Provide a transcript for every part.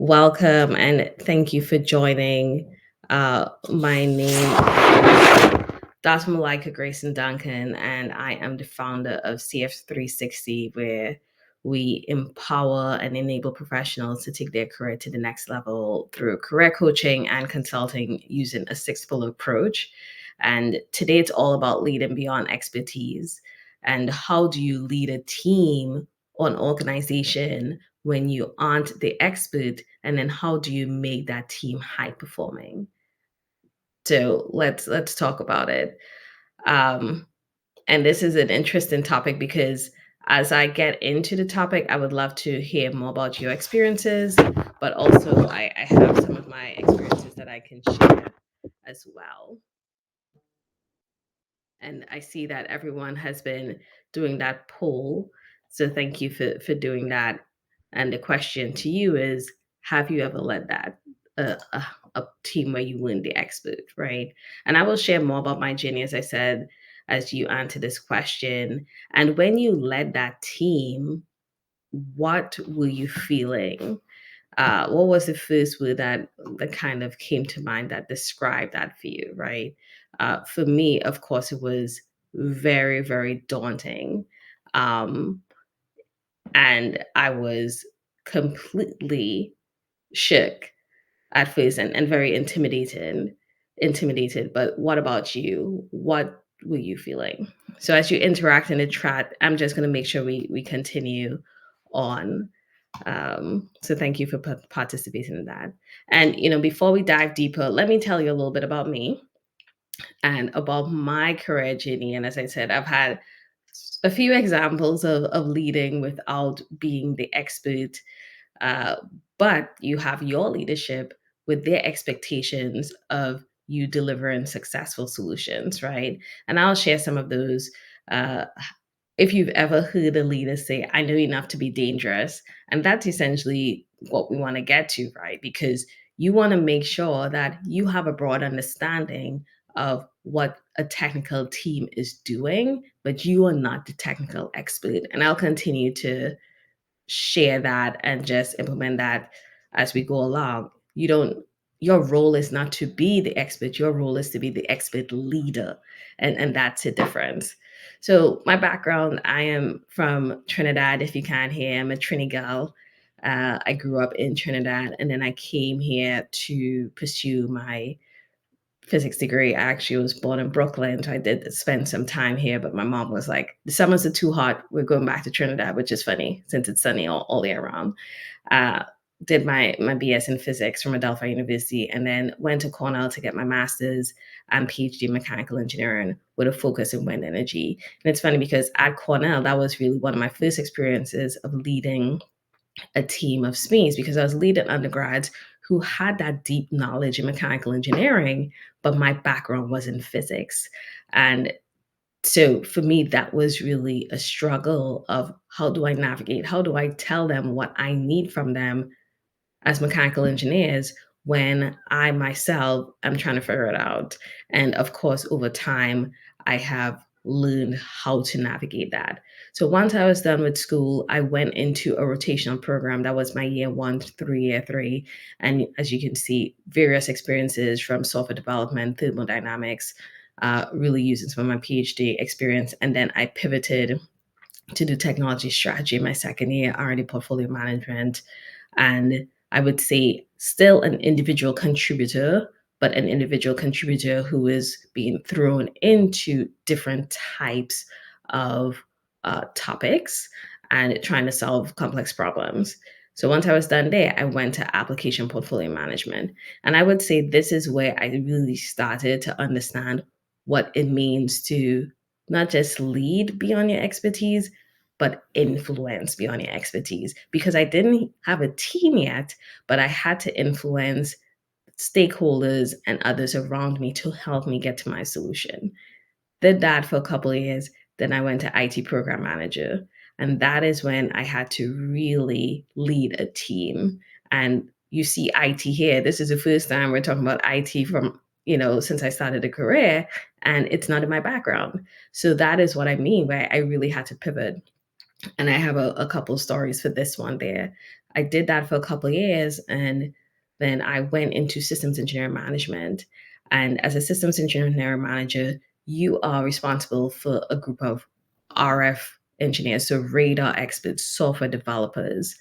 Welcome and thank you for joining. My name is Dr. Malika Grayson-Duncan, and I am the founder of CF360, where we empower and enable professionals to take their career to the next level through career coaching and consulting using a six-pillar approach. And today it's all about leading beyond expertise. And how do you lead a team or an organization when you aren't the expert, and then how do you make that team high performing? So let's talk about it. um, and this is an interesting topic because as I get into the topic, I would love to hear more about your experiences, but also I have some of my experiences that I can share as well. And I see that everyone has been doing that poll. So thank you for doing that. And the question to you is, have you ever led that a team where you weren't the expert, right? And I will share more about my journey, as I said, as you answer this question. And when you led that team, what were you feeling? What was the first word that kind of came to mind that described that for you, right? For me, of course, it was very, very daunting. Um, and I was completely shook at first and very intimidated. But what about you? What were you feeling? So as you interact in the chat, I'm just going to make sure we continue on. So thank you for participating in that. And before we dive deeper, let me tell you a little bit about me and about my career journey. And as I said, I've had a few examples of leading without being the expert, uh, but you have your leadership with their expectations of you delivering successful solutions, right? And I'll share some of those. Uh, if you've ever heard a leader say, I know enough to be dangerous, and that's essentially what we want to get to, right? Because you want to make sure that you have a broad understanding of what a technical team is doing, but you are not the technical expert. And I'll continue to share that and just implement that as we go along. You don't Your role is not to be the expert, your role is to be the expert leader. And that's a difference. So my background, I am from Trinidad, if you can't hear, I'm a Trini girl. I grew up in Trinidad and then I came here to pursue my physics degree. I actually was born in Brooklyn, so I did spend some time here. But my mom was like, "The summers are too hot. We're going back to Trinidad," which is funny since it's sunny all year round. Uh, did my BS in physics from Adelphi University, and then went to Cornell to get my master's and PhD in mechanical engineering with a focus in wind energy. And it's funny because at Cornell, that was really one of my first experiences of leading a team of SMEs because I was leading undergrads who had that deep knowledge in mechanical engineering, but my background was in physics. And so for me, that was really a struggle of how do I navigate? How do I tell them what I need from them as mechanical engineers when I myself am trying to figure it out? And of course, over time, I have learned how to navigate that. So once I was done with school, I went into a rotational program that was my year one through year three. And as you can see, various experiences from software development, thermodynamics, really using some of my PhD experience. And then I pivoted to do technology strategy in my second year, R&D portfolio management. And I would say still an individual contributor, but an individual contributor who is being thrown into different types of topics and trying to solve complex problems. So once I was done there, I went to application portfolio management. And I would say this is where I really started to understand what it means to not just lead beyond your expertise, but influence beyond your expertise. Because I didn't have a team yet, but I had to influence stakeholders and others around me to help me get to my solution. Did that for a couple of years. Then I went to IT program manager. And that is when I had to really lead a team. And you see IT here. This is the first time we're talking about IT from, since I started a career, and it's not in my background. So that is what I mean, where I really had to pivot. And I have a couple stories for this one there. I did that for a couple of years, and then I went into systems engineering management. And as a systems engineering manager, you are responsible for a group of RF engineers, so radar experts, software developers,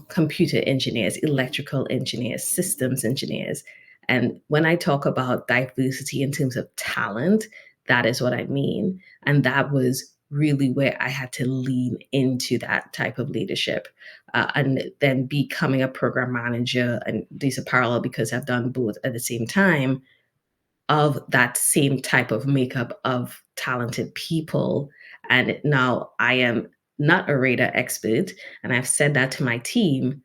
computer engineers, electrical engineers, systems engineers. And when I talk about diversity in terms of talent, that is what I mean. And that was really where I had to lean into that type of leadership. And then becoming a program manager, and these are parallel because I've done both at the same time, of that same type of makeup of talented people. And now I am not a radar expert. And I've said that to my team.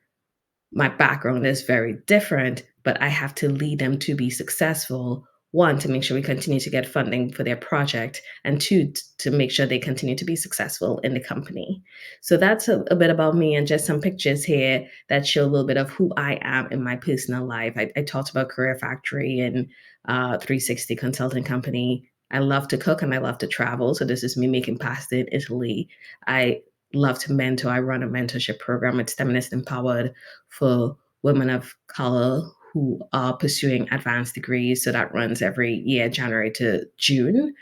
My background is very different, but I have to lead them to be successful. One, to make sure we continue to get funding for their project, and two, to make sure they continue to be successful in the company. So that's a bit about me, and just some pictures here that show a little bit of who I am in my personal life. I talked about Career Factory and 360 Consulting Company. I love to cook and I love to travel. So this is me making pasta in Italy. I love to mentor. I run a mentorship program. It's Feminist Empowered for women of color who are pursuing advanced degrees. So that runs every year, January to June.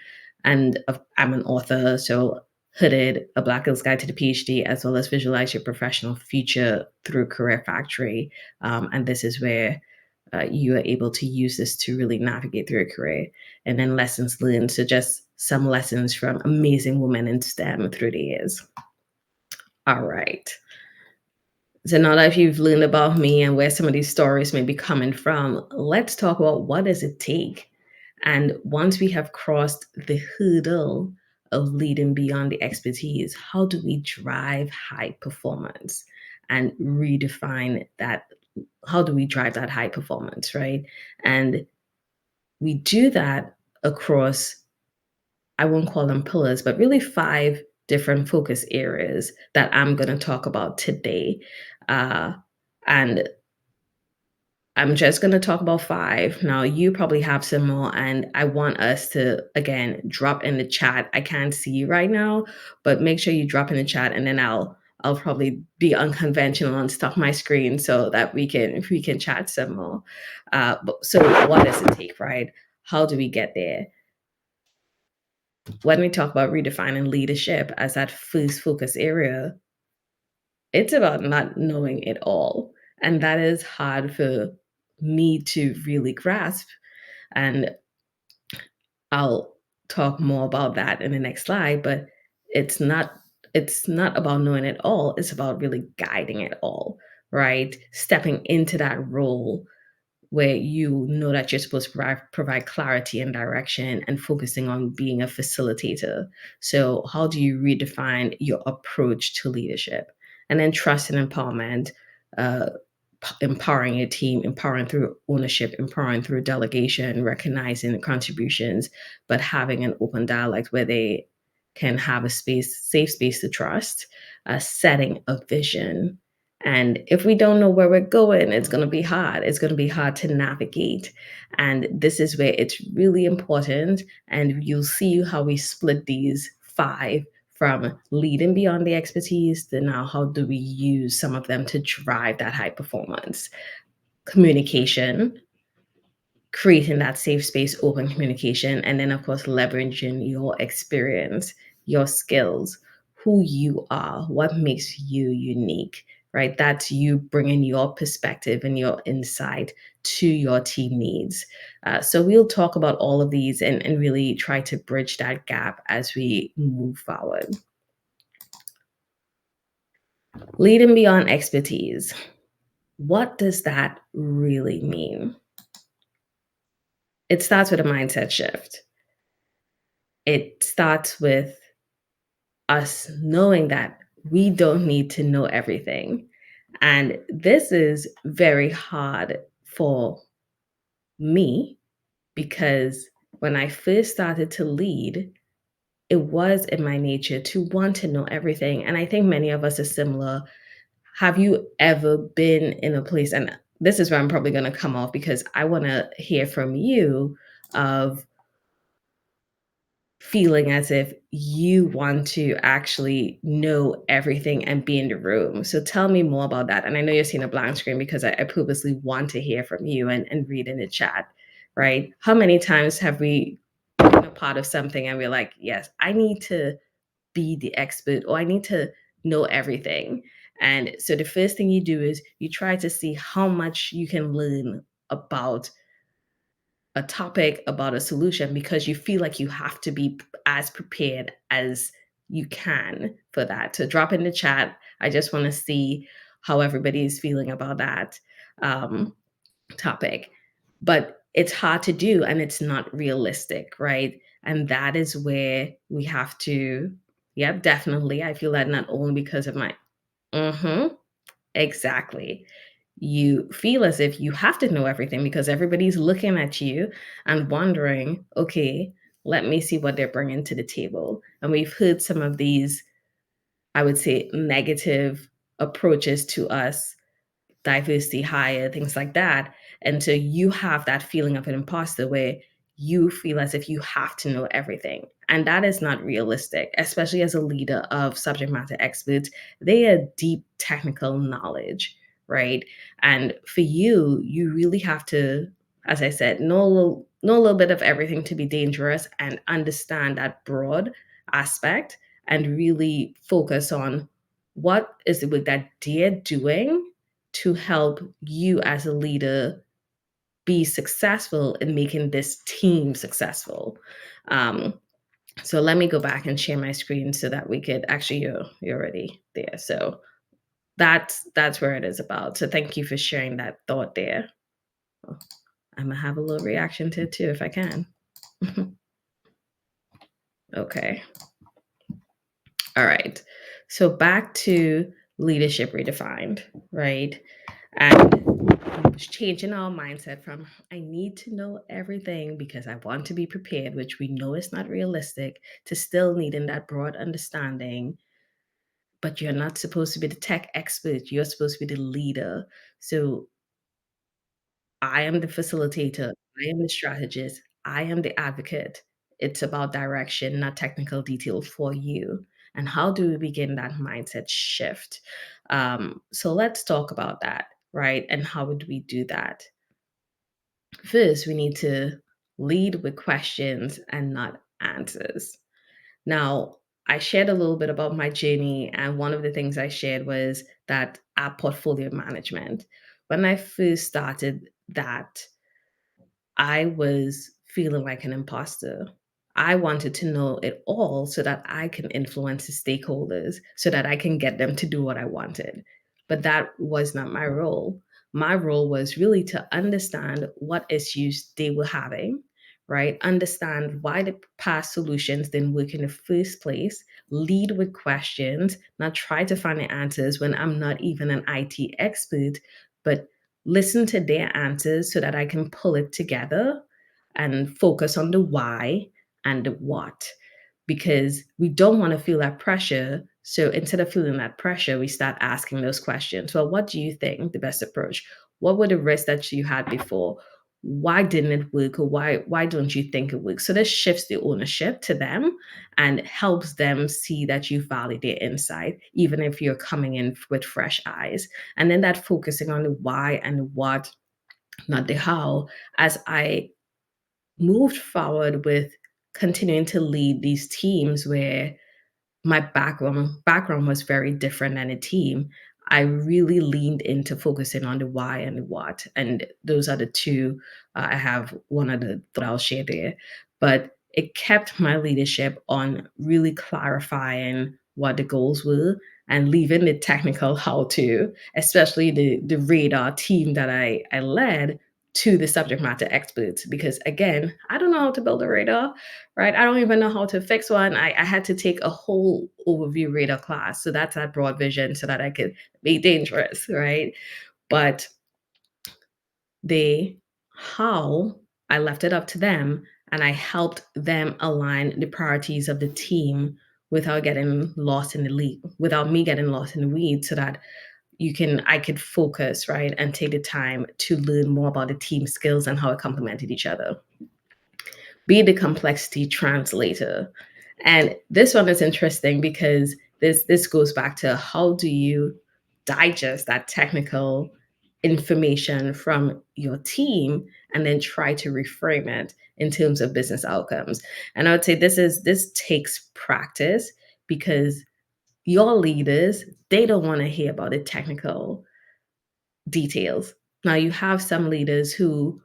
And I'm an author, so Hooded, A Black Girl's Guide to the PhD, as well as Visualize Your Professional Future through Career Factory. And this is where you are able to use this to really navigate through a career. And then lessons learned. So just some lessons from amazing women in STEM through the years. All right. So now that you've learned about me and where some of these stories may be coming from, let's talk about what does it take. And once we have crossed the hurdle of leading beyond the expertise, how do we drive high performance and redefine that? How do we drive that high performance, right? And we do that across, I won't call them pillars, but really five different focus areas that I'm going to talk about today. Uh, and I'm just going to talk about five. Now, you probably have some more, and I want us to, again, drop in the chat. I can't see you right now, but make sure you drop in the chat, and then I'll probably be unconventional and stop my screen so that we can chat some more. So what does it take, right? How do we get there? When we talk about redefining leadership as that first focus area, it's about not knowing it all. And that is hard for me to really grasp. And I'll talk more about that in the next slide, but it's not it's not about knowing it all. It's about really guiding it all, right? Stepping into that role where you know that you're supposed to provide clarity and direction and focusing on being a facilitator. So, how do you redefine your approach to leadership? And then trust and empowerment, uh, empowering your team, empowering through ownership, empowering through delegation, recognizing the contributions, but having an open dialogue where they can have a safe space to trust, setting a vision. And if we don't know where we're going, it's going to be hard. It's going to be hard to navigate. And this is where it's really important. And you'll see how we split these five, from leading beyond the expertise to now how do we use some of them to drive that high performance. Communication, creating that safe space, open communication, and then of course leveraging your experience, your skills, who you are, what makes you unique, right? That's you bringing your perspective and your insight to your team needs. So we'll talk about all of these, and really try to bridge that gap as we move forward. Leading beyond expertise. What does that really mean? It starts with a mindset shift. It starts with us knowing that we don't need to know everything. And this is very hard for me because when I first started to lead, it was in my nature to want to know everything. And I think many of us are similar. Have you ever been in a place, and this is where I'm probably going to come off because I want to hear from you, of feeling as if you want to actually know everything and be in the room. So tell me more about that. And I know you're seeing a blank screen because I purposely want to hear from you and read in the chat, right? How many times have we been a part of something and we're like, yes, I need to be the expert or I need to know everything. And so the first thing you do is you try to see how much you can learn about a topic, about a solution, because you feel like you have to be as prepared as you can for that. So drop in the chat. I just want to see how everybody is feeling about that um, topic. But it's hard to do and it's not realistic, right? And that is where we have to, yep, definitely. I feel that not only because of my, mm-hmm, exactly. You feel as if you have to know everything because everybody's looking at you and wondering, okay, let me see what they're bringing to the table. And we've heard some of these, I would say, negative approaches to us, diversity hire, things like that. And so you have that feeling of an imposter where you feel as if you have to know everything. And that is not realistic, especially as a leader of subject matter experts. They are deep technical knowledge, right? And for you, you really have to, as I said, know a little bit of everything to be dangerous and understand that broad aspect and really focus on what is the work that they're doing to help you as a leader be successful in making this team successful. Um, so let me go back and share my screen so that we could actually you're already there. So that's where it is about. So thank you for sharing that thought there. I'm gonna have a little reaction to it too if I can. Okay. All right. So back to leadership redefined, right? And changing our mindset from I need to know everything because I want to be prepared, which we know is not realistic, to still needing that broad understanding. But you're not supposed to be the tech expert, you're supposed to be the leader. So I am the facilitator, I am the strategist, I am the advocate. It's about direction, not technical detail for you. And how do we begin that mindset shift? So let's talk about that, right? And how would we do that? First, we need to lead with questions and not answers. Now, I shared a little bit about my journey, and one of the things I shared was that app portfolio management. When I first started that, I was feeling like an imposter. I wanted to know it all so that I can influence the stakeholders, so that I can get them to do what I wanted. But that was not my role. My role was really to understand what issues they were having, right? Understand why the past solutions didn't work in the first place, lead with questions, not try to find the answers when I'm not even an IT expert, but listen to their answers so that I can pull it together and focus on the why and the what. Because we don't want to feel that pressure. So instead of feeling that pressure, we start asking those questions. Well, what do you think the best approach? What were the risks that you had before? Why didn't it work? Or why don't you think it works? So this shifts the ownership to them and helps them see that you value their insight, even if you're coming in with fresh eyes. And then that focusing on the why and the what, not the how, as I moved forward with continuing to lead these teams where my background was very different than a team. I really leaned into focusing on the why and the what, and those are the two. I have one other that I'll share there, but it kept my leadership on really clarifying what the goals were and leaving the technical how to, especially the radar team that I led, to the subject matter experts. Because again, I don't know how to build a radar, right? I don't even know how to fix one. I had to take a whole overview radar class. So that's that broad vision so that I could be dangerous, right? But they, how I left it up to them and I helped them align the priorities of the team without getting lost in the lead, without me getting lost in the weeds so that I could focus, right? And take the time to learn more about the team skills and how it complemented each other. Be the complexity translator. And this one is interesting because this goes back to how do you digest that technical information from your team and then try to reframe it in terms of business outcomes. And I would say this takes practice because your leaders, they don't want to hear about the technical details. Now, you have some leaders who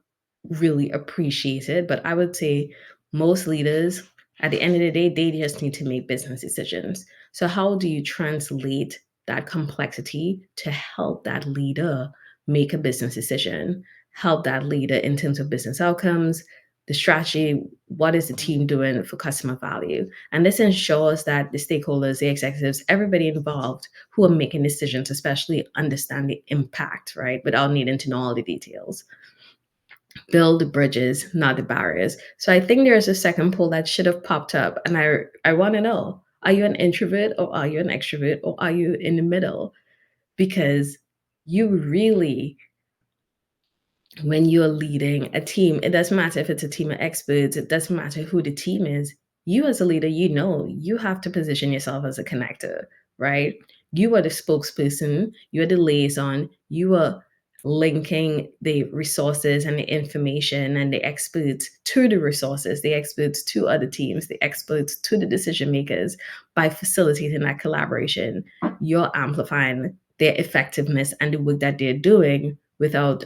really appreciate it, but I would say most leaders, at the end of the day, they just need to make business decisions. So, how do you translate that complexity to help that leader make a business decision, help that leader in terms of business outcomes, the strategy, what is the team doing for customer value? And this ensures that the stakeholders, the executives, everybody involved who are making decisions, especially understand the impact, right? Without needing to know all the details. Build the bridges, not the barriers. So I think there's a second poll that should have popped up. And I want to know, are you an introvert or are you an extrovert or are you in the middle? Because you really, when you're leading a team, it doesn't matter if it's a team of experts, it doesn't matter who the team is. You, as a leader, you know, you have to position yourself as a connector, right? You are the spokesperson, you're the liaison, you are linking the resources and the information and the experts to the resources, the experts to other teams, the experts to the decision makers by facilitating that collaboration. You're amplifying their effectiveness and the work that they're doing without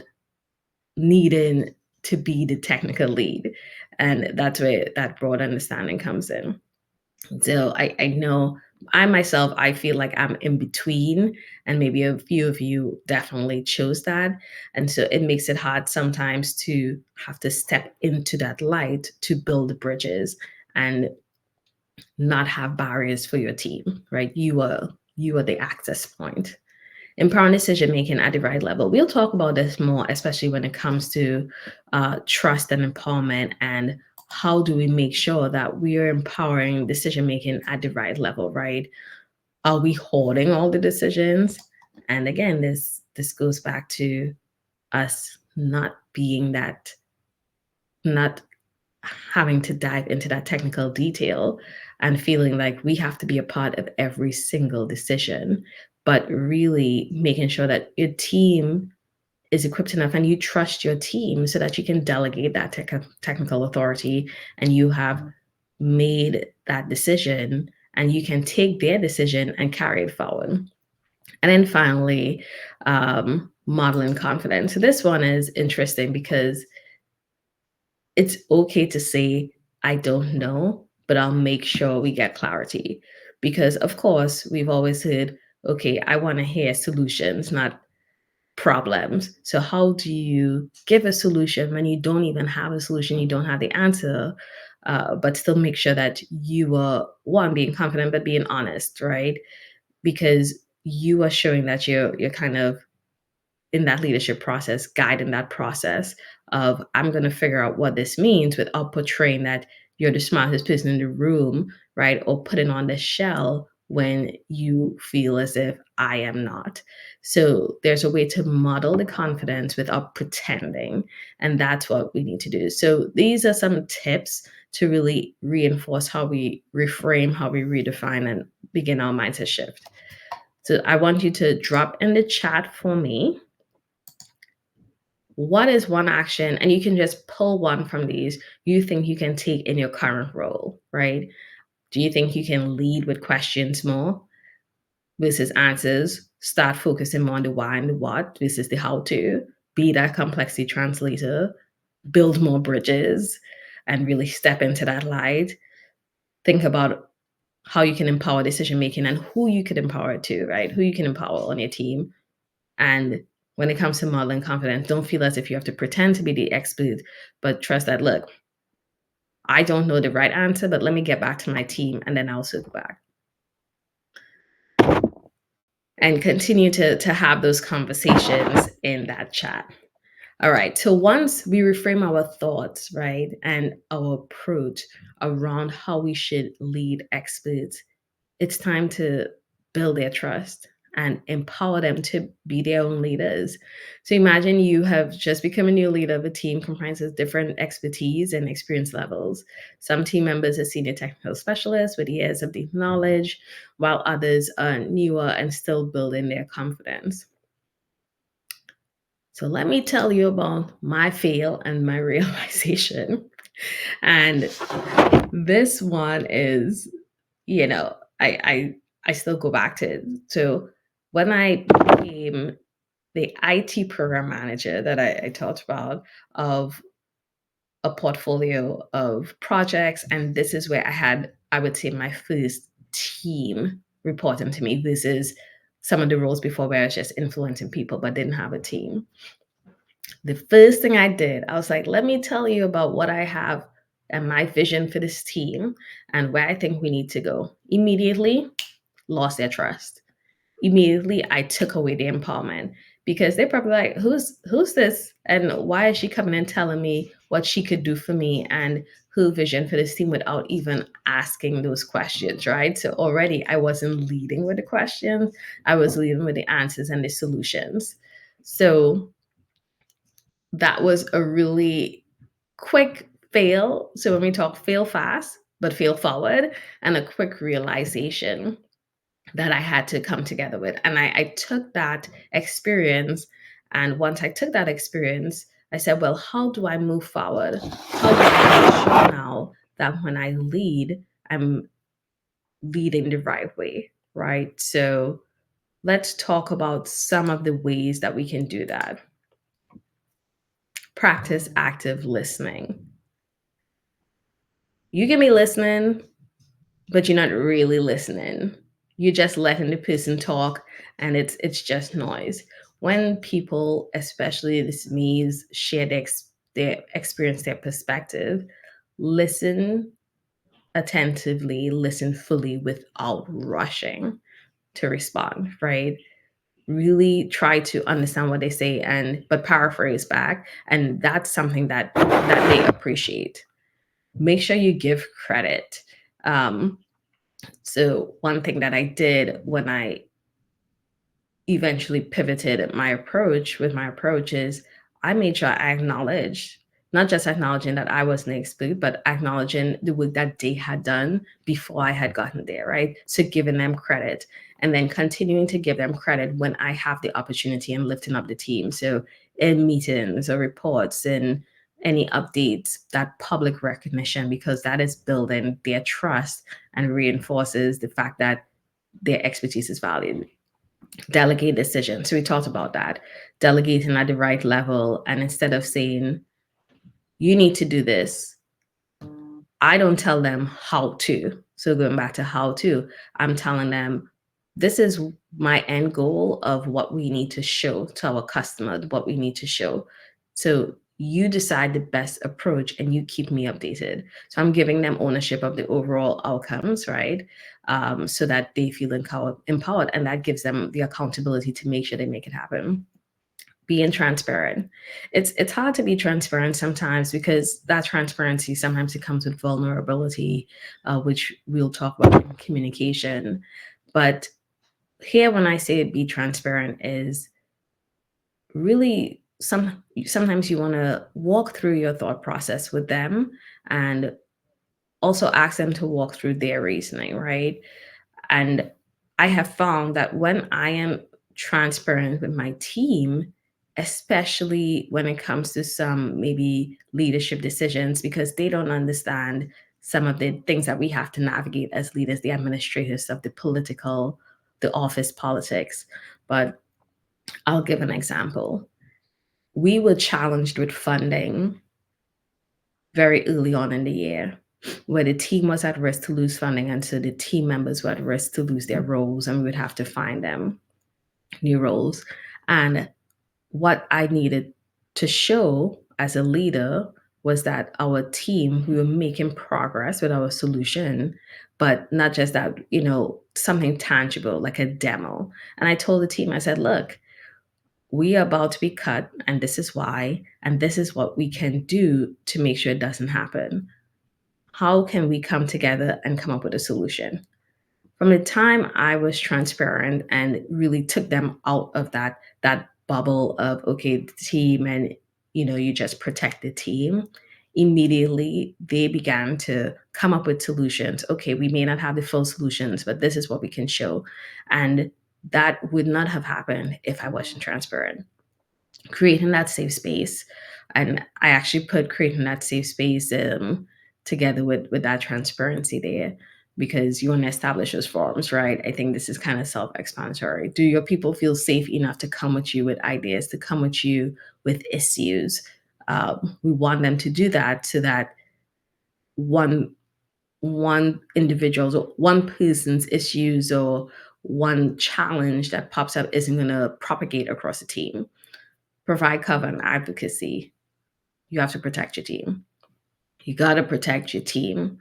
needing to be the technical lead. And that's where that broad understanding comes in. So I know I myself, I feel like I'm in between, and maybe a few of you definitely chose that. And so it makes it hard sometimes to have to step into that light to build the bridges and not have barriers for your team, right? You are the access point. Empowering decision making at the right level. We'll talk about this more, especially when it comes to trust and empowerment, and how do we make sure that we are empowering decision making at the right level, right? Are we holding all the decisions? And again, this goes back to us not being that, not having to dive into that technical detail and feeling like we have to be a part of every single decision, but really making sure that your team is equipped enough and you trust your team so that you can delegate that technical authority and you have made that decision and you can take their decision and carry it forward. And then finally, modeling confidence. So this one is interesting because it's okay to say, I don't know, but I'll make sure we get clarity. Because, of course, we've always said, okay, I want to hear solutions, not problems. So, how do you give a solution when you don't even have a solution, you don't have the answer, but still make sure that you are, one, being confident, but being honest, right? Because you are showing that you're kind of in that leadership process, guiding that process of I'm going to figure out what this means without portraying that you're the smartest person in the room, right? Or putting on the shell when you feel as if I am not. So there's a way to model the confidence without pretending. And that's what we need to do. So these are some tips to really reinforce how we reframe, how we redefine and begin our mindset shift. So I want you to drop in the chat for me, what is one action, and you can just pull one from these, you think you can take in your current role, right? Do you think you can lead with questions more versus answers? Start focusing more on the why and the what versus the how to. Be that complexity translator, build more bridges, and really step into that light. Think about how you can empower decision making and who you could empower it to, right? Who you can empower on your team. And when it comes to modeling confidence, don't feel as if you have to pretend to be the expert, but trust that, look, I don't know the right answer, but let me get back to my team and then I'll circle back. And continue to have those conversations in that chat. All right. So once we reframe our thoughts, right, and our approach around how we should lead experts, it's time to build their trust. and empower them to be their own leaders. So imagine you have just become a new leader of a team comprised of different expertise and experience levels. Some team members are senior technical specialists with years of deep knowledge, while others are newer and still building their confidence. So let me tell you about my fail and my realization. And this one is, you know, I still go back to it. So when I became the IT program manager that I talked about of a portfolio of projects, and this is where I had, I would say, my first team reporting to me. This is some of the roles before where I was just influencing people but didn't have a team. The first thing I did, I was like, let me tell you about what I have and my vision for this team and where I think we need to go. Immediately lost their trust. Immediately I took away the empowerment because they're probably like, who's this? And why is she coming and telling me what she could do for me and her vision for this team without even asking those questions, right? So already I wasn't leading with the questions, I was leading with the answers and the solutions. So that was a really quick fail. So when we talk fail fast, but fail forward, and a quick realization that I had to come together with. And I took that experience. And once I took that experience, I said, well, how do I move forward? How do I make sure now that when I lead, I'm leading the right way? Right. So let's talk about some of the ways that we can do that. Practice active listening. You can be listening, but you're not really listening. You're just letting the person talk and it's just noise. When people, especially this means share their experience, their perspective, listen attentively, listen fully without rushing to respond, right? Really try to understand what they say and but paraphrase back. And that's something that they appreciate. Make sure you give credit. So one thing that I did when I eventually pivoted my approach is I made sure I acknowledged, not just acknowledging that I was an expert, but acknowledging the work that they had done before I had gotten there, right? So giving them credit and then continuing to give them credit when I have the opportunity and lifting up the team. So in meetings or reports and any updates, that public recognition, because that is building their trust and reinforces the fact that their expertise is valued. Delegate decisions. So we talked about that. Delegating at the right level. And instead of saying, you need to do this, I don't tell them how to. So going back to how to, I'm telling them, this is my end goal of what we need to show to our customer, what we need to show. So you decide the best approach and you keep me updated. So I'm giving them ownership of the overall outcomes, right? So that they feel empowered and that gives them the accountability to make sure they make it happen. Being transparent. It's hard to be transparent sometimes because that transparency sometimes it comes with vulnerability, which we'll talk about in communication. But here, when I say be transparent, is really sometimes you want to walk through your thought process with them and also ask them to walk through their reasoning, right? And I have found that when I am transparent with my team, especially when it comes to some maybe leadership decisions, because they don't understand some of the things that we have to navigate as leaders, the administrators of the political, the office politics. But I'll give an example. We were challenged with funding very early on in the year, where the team was at risk to lose funding, and so the team members were at risk to lose their roles, and we would have to find them new roles. And what I needed to show as a leader was that our team, we were making progress with our solution, but not just that, something tangible like a demo. And I told the team, I said, look, we are about to be cut, and this is why, and this is what we can do to make sure it doesn't happen. How can we come together and come up with a solution? From the time I was transparent and really took them out of that bubble of okay, the team and you just protect the team, immediately they began to come up with solutions. Okay, we may not have the full solutions, but this is what we can show. And that would not have happened if I wasn't transparent. Creating that safe space, and I actually put creating that safe space together with that transparency there, because you want to establish those forms, right? I think this is kind of self-explanatory. Do your people feel safe enough to come with you with ideas, to come with you with issues? We want them to do that so that one one individual's or one person's issues or one challenge that pops up isn't going to propagate across the team. Provide cover and advocacy. You have to protect your team. You got to protect your team.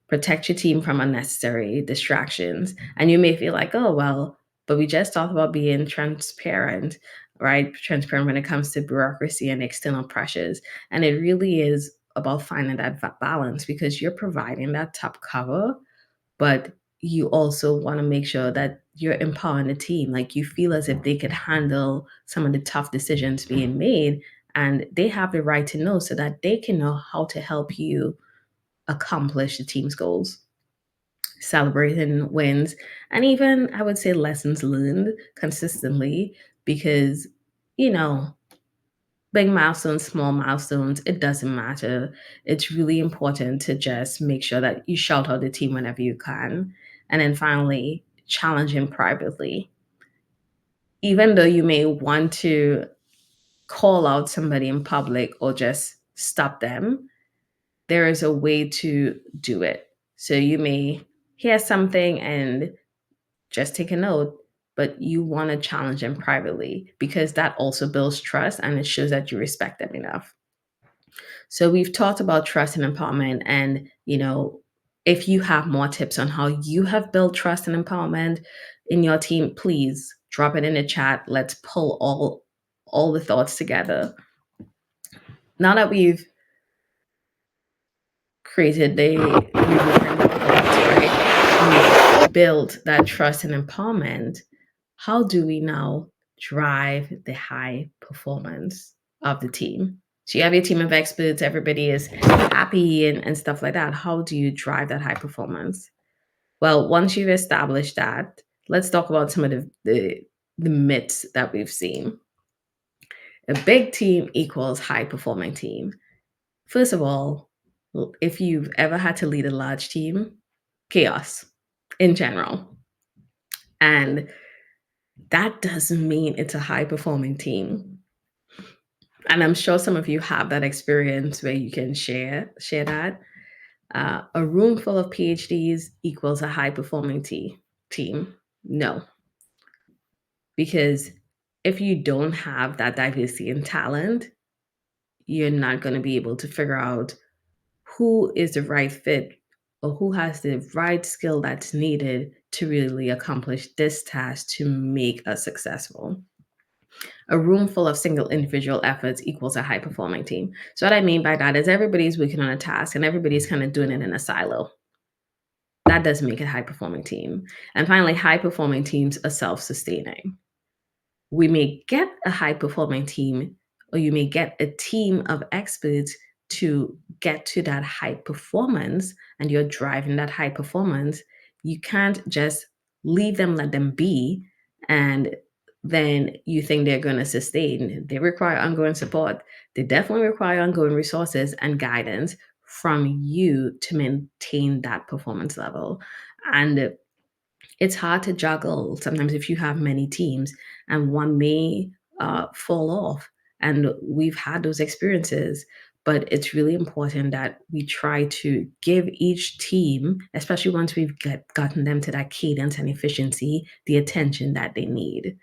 Protect your team from unnecessary distractions. And you may feel like, oh, well, but we just talked about being transparent, right? Transparent when it comes to bureaucracy and external pressures. And it really is about finding that balance, because you're providing that top cover, but you also want to make sure that you're empowering the team. Like you feel as if they could handle some of the tough decisions being made, and they have the right to know so that they can know how to help you accomplish the team's goals. Celebrating wins and even I would say lessons learned consistently, because you know big milestones, small milestones, it doesn't matter. It's really important to just make sure that you shout out the team whenever you can. And then finally, challenge him privately. Even though you may want to call out somebody in public or just stop them, there is a way to do it. So you may hear something and just take a note, but you want to challenge them privately, because that also builds trust and it shows that you respect them enough. So we've talked about trust and empowerment, and if you have more tips on how you have built trust and empowerment in your team, please drop it in the chat. Let's pull all the thoughts together. Now that we've created we've built that trust and empowerment, how do we now drive the high performance of the team? So you have your team of experts, everybody is happy and stuff like that. How do you drive that high performance? Well, once you've established that, let's talk about some of the myths that we've seen. A big team equals high performing team. First of all, if you've ever had to lead a large team, chaos in general. And that doesn't mean it's a high performing team. And I'm sure some of you have that experience where you can share that. A room full of PhDs equals a high performing team. No, because if you don't have that diversity and talent, you're not going to be able to figure out who is the right fit or who has the right skill that's needed to really accomplish this task to make us successful. A room full of single individual efforts equals a high performing team. So, what I mean by that is everybody's working on a task and everybody's kind of doing it in a silo. That doesn't make a high performing team. And finally, high performing teams are self sustaining. We may get a high performing team, or you may get a team of experts to get to that high performance, and you're driving that high performance. You can't just leave them, let them be, and then you think they're going to sustain. They require ongoing support. They definitely require ongoing resources and guidance from you to maintain that performance level. And it's hard to juggle sometimes if you have many teams and one may fall off. And we've had those experiences, but it's really important that we try to give each team, especially once we've gotten them to that cadence and efficiency, the attention that they need.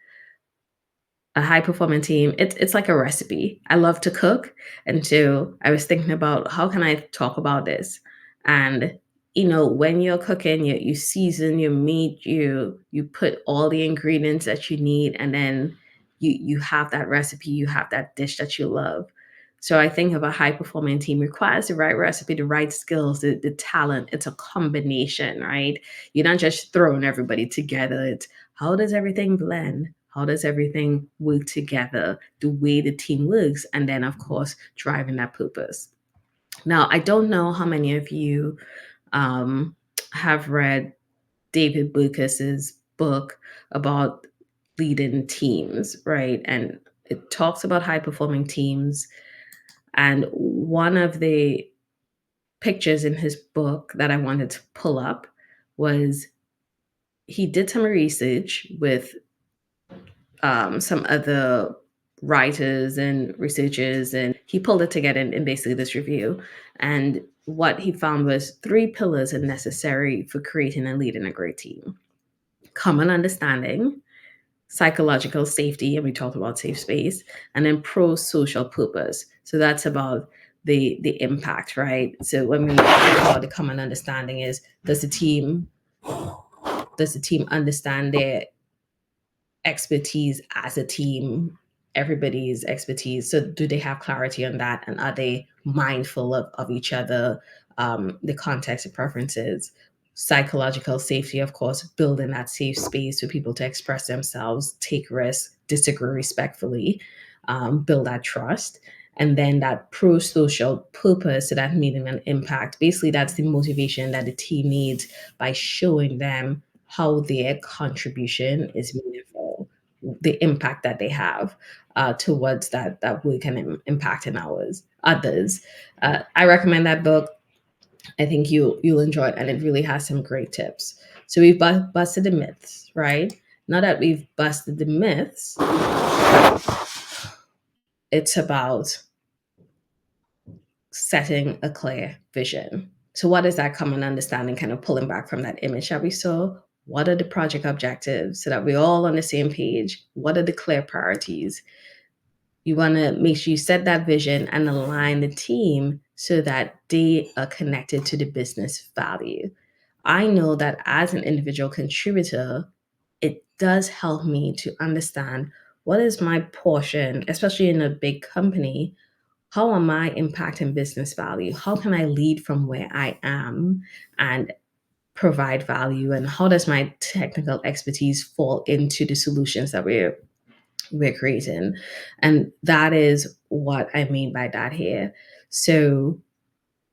A high performing team, it's like a recipe. I love to cook, and so I was thinking about how can I talk about this. And when you're cooking, you season your meat, you put all the ingredients that you need, and then you have that recipe, you have that dish that you love. So I think of a high performing team requires the right recipe, the right skills, the talent. It's a combination, right? You're not just throwing everybody together. It's how does everything blend? How does everything work together? The way the team works, and then of course driving that purpose. Now, I don't know how many of you um, have read David Lucas's book about leading teams, right? And it talks about high performing teams. And one of the pictures in his book that I wanted to pull up was he did some research with some other writers and researchers, and he pulled it together in basically this review. And what he found was three pillars are necessary for creating and leading a great team: common understanding, psychological safety, and we talked about safe space, and then pro social purpose. So that's about the impact, right? So when we talk about the common understanding is does the team understand their expertise as a team, everybody's expertise. So, do they have clarity on that? And are they mindful of each other, the context of preferences? Psychological safety, of course, building that safe space for people to express themselves, take risks, disagree respectfully, build that trust. And then that pro social purpose, so that meaning and impact. Basically, that's the motivation that the team needs by showing them how their contribution is meaningful, the impact that they have towards that we can impact in others. I recommend that book. I think you'll enjoy it, and it really has some great tips. So we've busted the myths, right? Now that we've busted the myths, it's about setting a clear vision. So, what is that common understanding? Kind of pulling back from that image that we saw. What are the project objectives so that we're all on the same page? What are the clear priorities? You want to make sure you set that vision and align the team so that they are connected to the business value. I know that as an individual contributor, it does help me to understand what is my portion, especially in a big company. How am I impacting business value? How can I lead from where I am and provide value? And how does my technical expertise fall into the solutions that we're creating? And that is what I mean by that here. So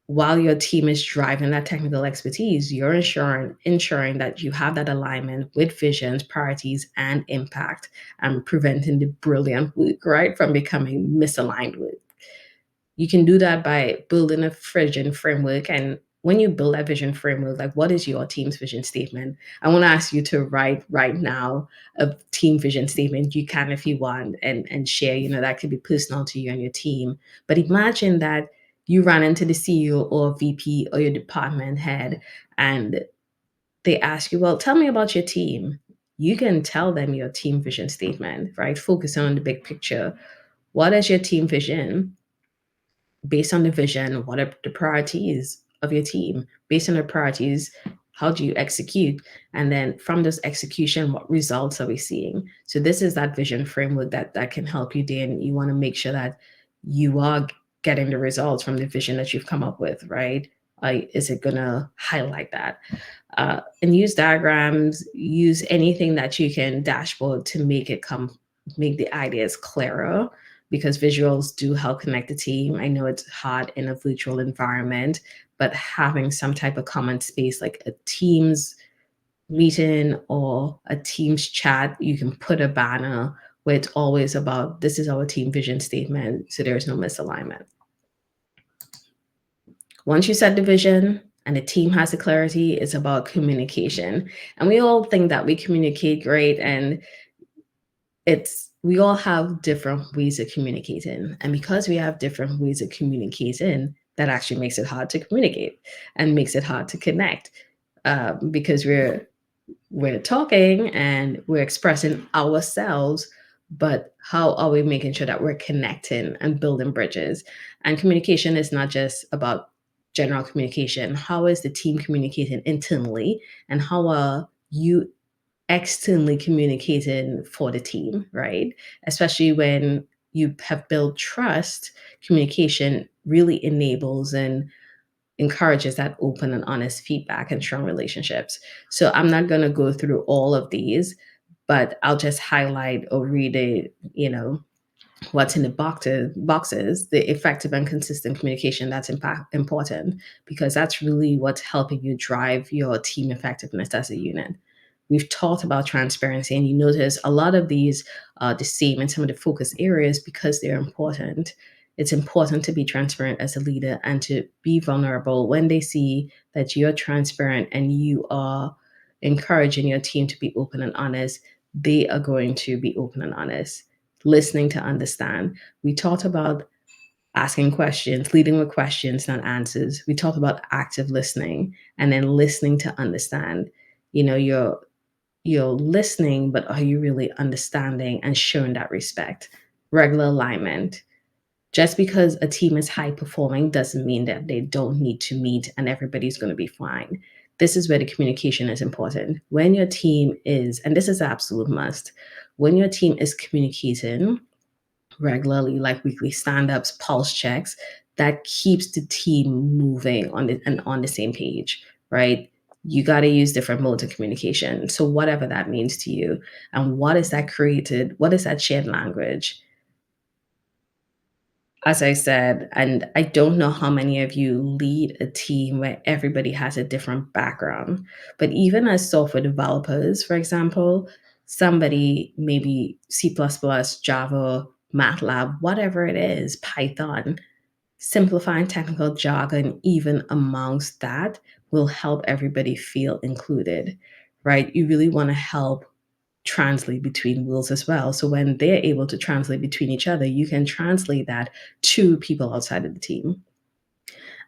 while your team is driving that technical expertise, you're ensuring that you have that alignment with visions, priorities, and impact, and preventing the brilliant work, right, from becoming misaligned work. You can do that by building a vision framework. And when you build that vision framework, like what is your team's vision statement? I want to ask you to write right now a team vision statement. You can if you want and share, that could be personal to you and your team. But imagine that you run into the CEO or VP or your department head and they ask you, well, tell me about your team. You can tell them your team vision statement, right? Focus on the big picture. What is your team vision? Based on the vision, what are the priorities of your team? Based on the priorities, how do you execute? And then from this execution, what results are we seeing? So this is that vision framework that can help you, Dan. You want to make sure that you are getting the results from the vision that you've come up with, right? Is it going to highlight that? And use diagrams, use anything that you can dashboard to make the ideas clearer, because visuals do help connect the team. I know it's hard in a virtual environment, but having some type of common space like a Teams meeting or a Teams chat, you can put a banner where it's always about this is our team vision statement, so there's no misalignment. Once you set the vision and the team has the clarity, it's about communication. And we all think that we communicate great, and we all have different ways of communicating. And because we have different ways of communicating, that actually makes it hard to communicate and makes it hard to connect, because we're talking and we're expressing ourselves, but how are we making sure that we're connecting and building bridges? And communication is not just about general communication. How is the team communicating internally, and how are you externally communicating for the team, right? Especially when you have built trust, communication really enables and encourages that open and honest feedback and strong relationships. So I'm not going to go through all of these, but I'll just highlight or read it, what's in the boxes, the effective and consistent communication that's important, because that's really what's helping you drive your team effectiveness as a unit. We've talked about transparency, and you notice a lot of these are the same in some of the focus areas because they're important. It's important to be transparent as a leader and to be vulnerable when they see that you're transparent and you are encouraging your team to be open and honest. They are going to be open and honest. Listening to understand. We talked about asking questions, leading with questions, not answers. We talked about active listening and then listening to understand. You're listening, but are you really understanding and showing that respect? Regular alignment. Just because a team is high performing doesn't mean that they don't need to meet and everybody's going to be fine. This is where the communication is important. When your team is, and this is an absolute must, when your team is communicating regularly, like weekly stand-ups, pulse checks, that keeps the team moving on the same page, right? You got to use different modes of communication. So whatever that means to you, and what is that created? What is that shared language? As I said, and I don't know how many of you lead a team where everybody has a different background, but even as software developers, for example, somebody maybe C++, Java, MATLAB, whatever it is, Python, simplifying technical jargon, even amongst that, will help everybody feel included, right? You really want to help translate between wills as well. So when they're able to translate between each other, you can translate that to people outside of the team.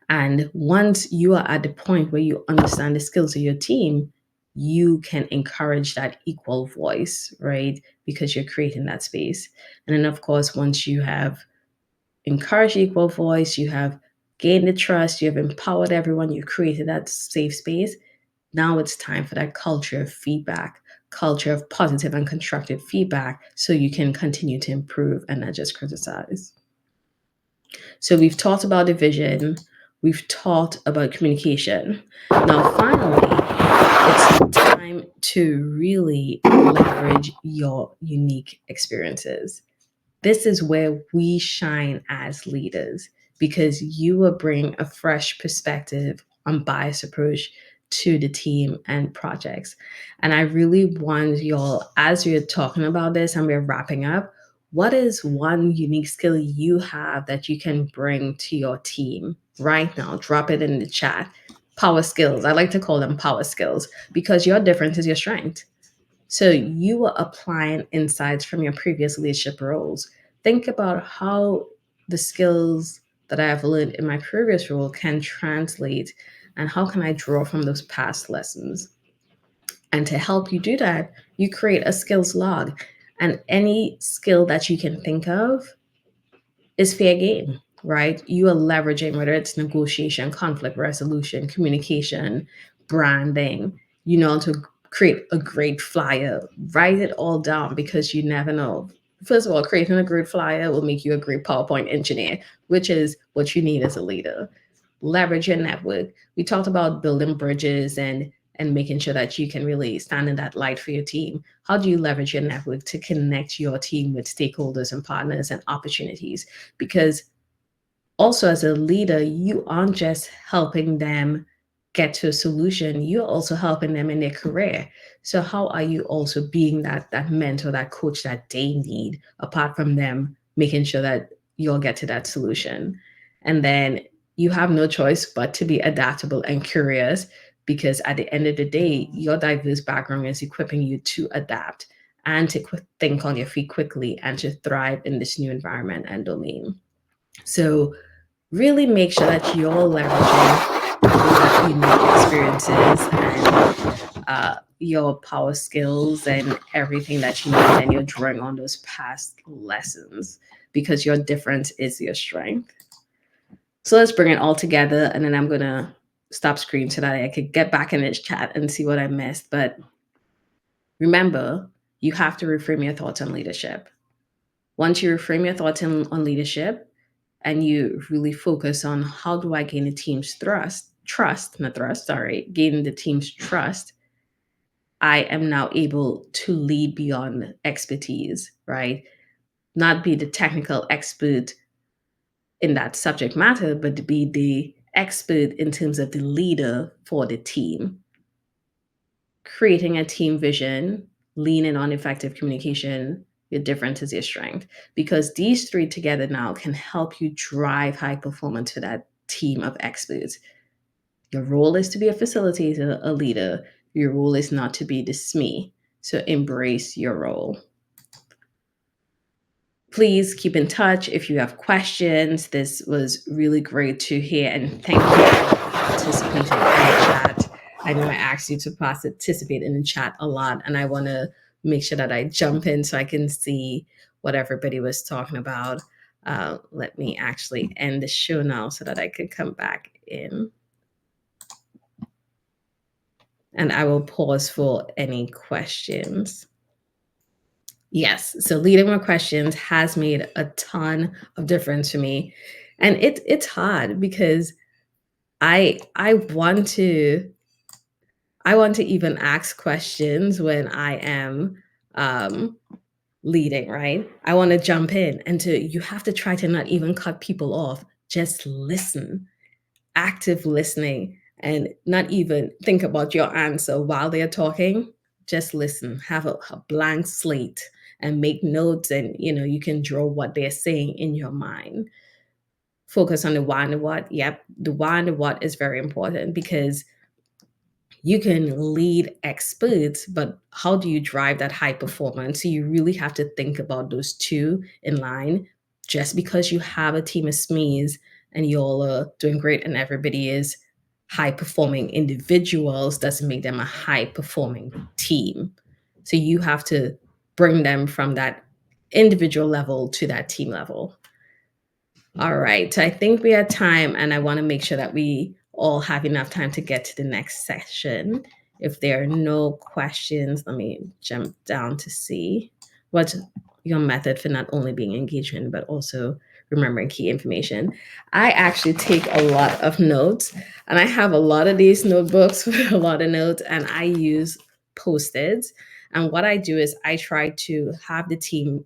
And once you are at the point where you understand the skills of your team, you can encourage that equal voice, right? Because you're creating that space. And then, of course, once you have encouraged equal voice, you have gained the trust, you have empowered everyone, you created that safe space. Now it's time for that culture of feedback, culture of positive and constructive feedback, so you can continue to improve and not just criticize. So we've talked about the vision, we've talked about communication. Now, finally, it's time to really leverage your unique experiences. This is where we shine as leaders because you will bring a fresh perspective, unbiased approach to the team and projects. And I really want y'all, as we're talking about this and we're wrapping up, what is one unique skill you have that you can bring to your team right now? Drop it in the chat. Power skills. I like to call them power skills because your difference is your strength. So you are applying insights from your previous leadership roles. Think about how the skills that I have learned in my previous role can translate and how can I draw from those past lessons. And to help you do that, you create a skills log. And any skill that you can think of, is fair game, right? You are leveraging whether it's negotiation, conflict resolution, communication, branding, to create a great flyer. Write it all down because you never know. First of all, creating a great flyer will make you a great PowerPoint engineer, which is what you need as a leader. Leverage your network. We talked about building bridges and making sure that you can really stand in that light for your team. How do you leverage your network to connect your team with stakeholders and partners and opportunities? Because also as a leader, you aren't just helping them get to a solution, you're also helping them in their career. So how are you also being that mentor, that coach that they need, apart from them making sure that you'll get to that solution? And then you have no choice but to be adaptable and curious because at the end of the day, your diverse background is equipping you to adapt and to think on your feet quickly and to thrive in this new environment and domain. So really make sure that you're leveraging those unique experiences and your power skills and everything that you need, and you're drawing on those past lessons because your difference is your strength. So let's bring it all together, and then I'm gonna stop screen so that I could get back in this chat and see what I missed. But remember, you have to reframe your thoughts on leadership. Once you reframe your thoughts on leadership and you really focus on how do I gain the team's gain the team's trust, I am now able to lead beyond expertise, right? Not be the technical expert in that subject matter, but to be the expert in terms of the leader for the team, creating a team vision, leaning on effective communication. Your difference is your strength, because these three together now can help you drive high performance for that team of experts. Your role is to be a facilitator, a leader. Your role is not to be the SME. So embrace your role. Please keep in touch if you have questions. This was really great to hear, and thank you for participating in the chat. I know I asked you to participate in the chat a lot, and I want to make sure that I jump in so I can see what everybody was talking about. Let me actually end the show now so that I can come back in. And I will pause for any questions. Yes. So leading with questions has made a ton of difference for me. And it's hard because I want to even ask questions when I am um leading, right? I want to jump in, and to you have to try to not even cut people off. Just listen. Active listening, and not even think about your answer while they're talking. Just listen, have a blank slate and make notes, and you can draw what they're saying in your mind. Focus on the why and the what. Yep, the why and the what is very important, because you can lead experts, but how do you drive that high performance? So you really have to think about those two in line. Just because you have a team of SMEs and you all are doing great and everybody is high performing individuals doesn't make them a high performing team. So you have to bring them from that individual level to that team level. All right. So I think we are time, and I want to make sure that we all have enough time to get to the next session. If there are no questions, let me jump down to see what's your method for not only being engagement, but also remembering key information. I actually take a lot of notes, and I have a lot of these notebooks with a lot of notes, and I use Post-its. And what I do is I try to have the team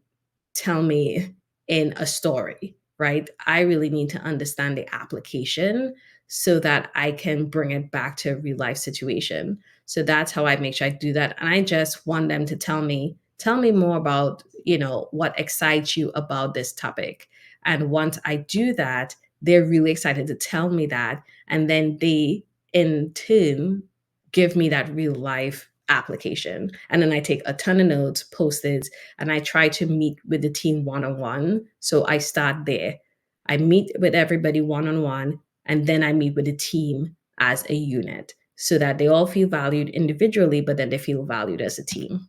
tell me in a story, right? I really need to understand the application so that I can bring it back to a real life situation. So that's how I make sure I do that. And I just want them to tell me more about, what excites you about this topic. And once I do that, they're really excited to tell me that. And then they, in turn, give me that real life application. And then I take a ton of notes, Post-its, and I try to meet with the team one on one. So I start there. I meet with everybody one on one, and then I meet with the team as a unit so that they all feel valued individually, but then they feel valued as a team.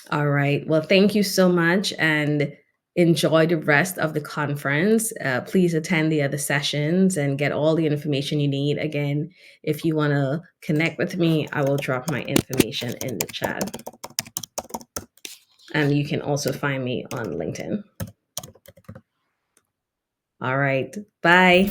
All right. Well, thank you so much, and enjoy the rest of the conference. Please attend the other sessions and get all the information you need. Again, if you want to connect with me, I will drop my information in the chat. And you can also find me on LinkedIn. All right. Bye.